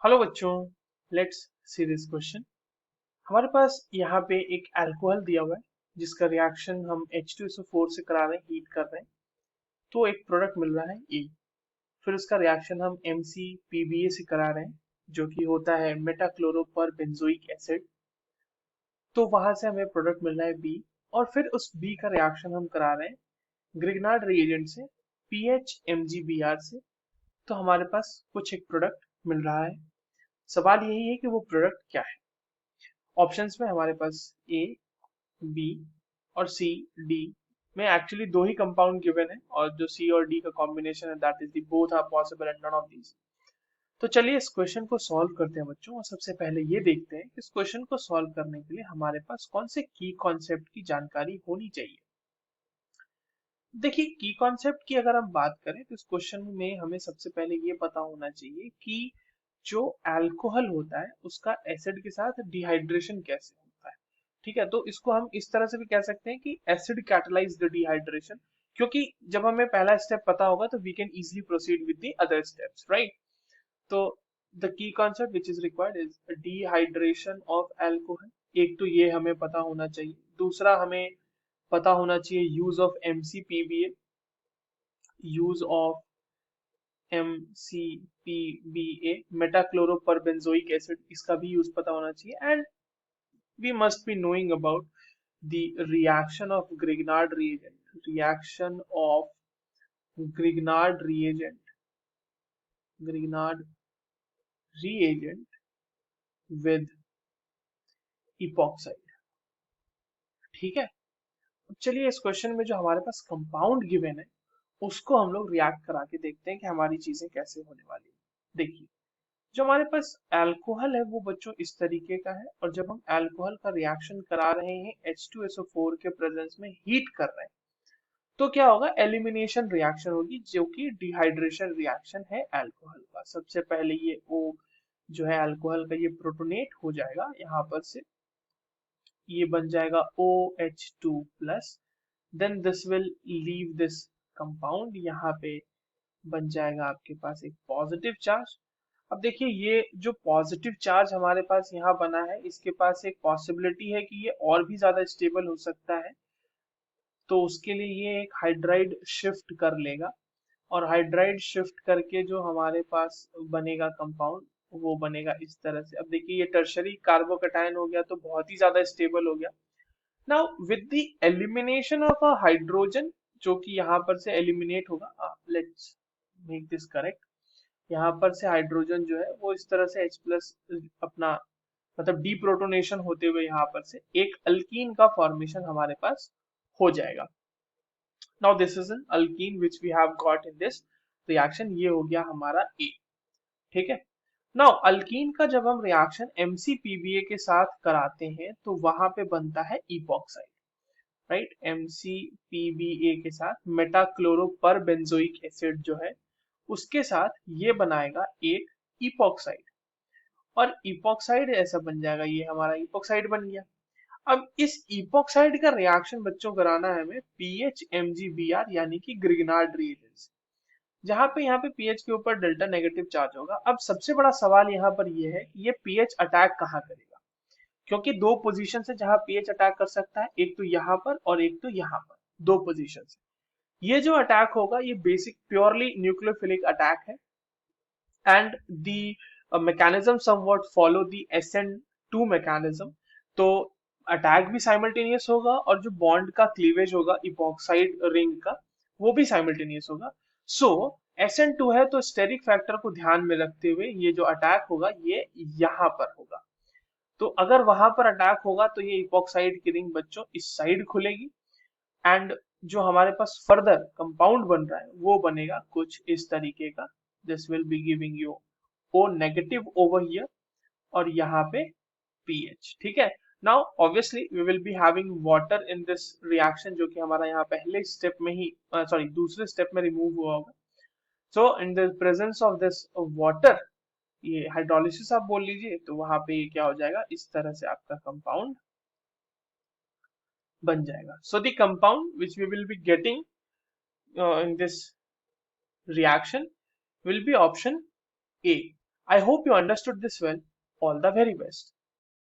Hello बच्चों, let's see this question. हमारे पास यहाँ पे एक अल्कोहल दिया हुआ है जिसका रिएक्शन हम H2SO4 से करा रहे हैं, हीट कर रहे हैं। तो एक प्रोडक्ट मिल रहा है E। फिर उसका रिएक्शन हम MCPBA से करा रहे हैं जो कि होता है मेटाक्लोरोपर बेंजोइक एसिड। तो वहां से हमें प्रोडक्ट मिल रहा है B। और फिर उस B का रिएक्शन हम करा रहे हैं ग्रिग्नार्ड रिएजेंट से PHMgBr से। तो हमारे पास कुछ एक प्रोडक्ट मिल रहा है। सवाल यही है कि वो प्रोडक्ट क्या है। ऑप्शंस में हमारे पास ए, बी और सी, डी में एक्चुअली दो ही कंपाउंड गिवन है और जो सी और डी का कॉम्बिनेशन है that is the both are possible and none of these. तो चलिए इस क्वेश्चन को सॉल्व करते हैं बच्चों, और सबसे पहले ये देखते हैं कि इस क्वेश्चन को सॉल्व करने के लिए हमारे पास कौन से की कॉन्सेप्ट की जानकारी होनी चाहिए। देखिए, की कॉन्सेप्ट की अगर हम बात करें तो इस क्वेश्चन में हमें सबसे पहले ये पता होना चाहिए कि जो अल्कोहल होता है उसका एसिड के साथ डिहाइड्रेशन कैसे होता है। ठीक है, तो इसको हम इस तरह से भी कह सकते हैं कि एसिड कैटलाइज द डिहाइड्रेशन, क्योंकि जब हमें पहला स्टेप पता होगा तो we can easily proceed with the other steps, right. तो the key concept which is required is dehydration of alcohol. एक तो ये हमें पता होना चाहिए, दूसरा हमें पता होना चाहिए use of MCPBA, use of MCPBA metachloroperbenzoic acid, इसका भी यूज पता होना चाहिए। And we must be knowing about the reaction of Grignard reagent, reaction of Grignard reagent, Grignard reagent with epoxide. ठीक है, अब चलिए इस क्वेश्चन में जो हमारे पास कंपाउंड गिवन है उसको हम लोग रिएक्ट करा के देखते हैं कि हमारी चीजें कैसे होने वाली है। देखिए, जो हमारे पास अल्कोहल है वो बच्चों इस तरीके का है, और जब हम अल्कोहल का रिएक्शन करा रहे हैं H2SO4 के प्रेजेंस में हीट कर रहे हैं तो क्या होगा, एलिमिनेशन रिएक्शन होगी जो कि डिहाइड्रेशन रिएक्शन है अल्कोहल का। सबसे पहले ये O जो है अल्कोहल का ये प्रोटोनेट हो जाएगा, यहाँ पर से ये बन जाएगा OH2 plus. Then this will leave this compound, यहाँ पे बन जाएगा आपके पास एक पॉजिटिव चार्ज। अब देखिए, ये जो पॉजिटिव चार्ज हमारे पास यहाँ बना है इसके पास एक पॉसिबिलिटी है कि ये और भी ज्यादा स्टेबल हो सकता है। तो उसके लिए ये एक हाइड्राइड शिफ्ट कर लेगा, और हाइड्राइड शिफ्ट करके जो हमारे पास बनेगा कंपाउंड वो बनेगा इस तरह से। अब देखिए, ये टर्शरी कार्बोकैटायन हो गया तो बहुत ही ज्यादा स्टेबल हो गया। Now with the elimination of a hydrogen जो कि यहाँ पर से एलिमिनेट होगा, लेट्स मेक दिस करेक्ट। यहाँ पर से हाइड्रोजन जो है वो इस तरह से H प्लस अपना मतलब डीप्रोटोनेशन होते हुए यहाँ पर से एक अल्कीन का फॉर्मेशन हमारे पास हो जाएगा। Now this is an alkene which we have got in this reaction, ये हो गया हमारा ए। ठीक है, नाउ अल्कीन का जब हम रिएक्शन MCPBA के साथ कराते हैं तो वहां पे बनता है इपॉक्साइड, राइट। MCPBA के साथ मेटाक्लोरोपर बेंजोइक एसिड जो है उसके साथ ये बनाएगा एक इपॉक्साइड, और इपॉक्साइड ऐसा बन जाएगा, ये हमारा इपॉक्साइड बन गया। अब इस इपॉक्साइड का रिएक्शन बच्चों कराना है हमें PHMgBr यानी कि ग्रिग्नार्ड रिएजेंट से, जहां पे यहाँ पे पीएच के ऊपर डेल्टा नेगेटिव चार्ज होगा। अब सबसे बड़ा सवाल यहाँ पर ये है कि ये पीएच अटैक कहाँ करेगा, क्योंकि दो पोजीशन से जहां पीएच अटैक कर सकता है, एक तो यहाँ पर और एक तो यहाँ पर, दो पोजीशन से। ये जो अटैक होगा ये बेसिक प्योरली न्यूक्लियोफिलिक अटैक है, and the mechanism somewhat follow the SN2 mechanism। तो अटैक भी साइमल्टेनियस होगा और जो बॉन्ड का क्लीवेज होगा इपॉक्साइड रिंग का वो भी साइमल्टेनियस होगा। सो SN2 है तो स्टेरिक फैक्टर को ध्यान में रखते हुए ये जो अटैक होगा ये यहाँ पर होगा। तो अगर वहां पर अटैक होगा तो ये इपॉक्साइड की रिंग बच्चों इस साइड खुलेगी, एंड जो हमारे पास फर्दर कंपाउंड बन रहा है वो बनेगा कुछ इस तरीके का। This will be giving you O negative over here, और यहाँ पे पीएच। ठीक है, now obviously we will be having water in this reaction जो कि हमारा यहाँ पहले स्टेप में ही सॉरी दूसरे स्टेप में रिमूव हुआ होगा। सो in the presence of this water, ये हाइड्रोलिसिस आप बोल लीजिए, तो वहां पे ये क्या हो जाएगा, इस तरह से आपका कंपाउंड बन जाएगा। So the compound which we will be getting in this reaction will be option A। I hope you understood this well. All the very best.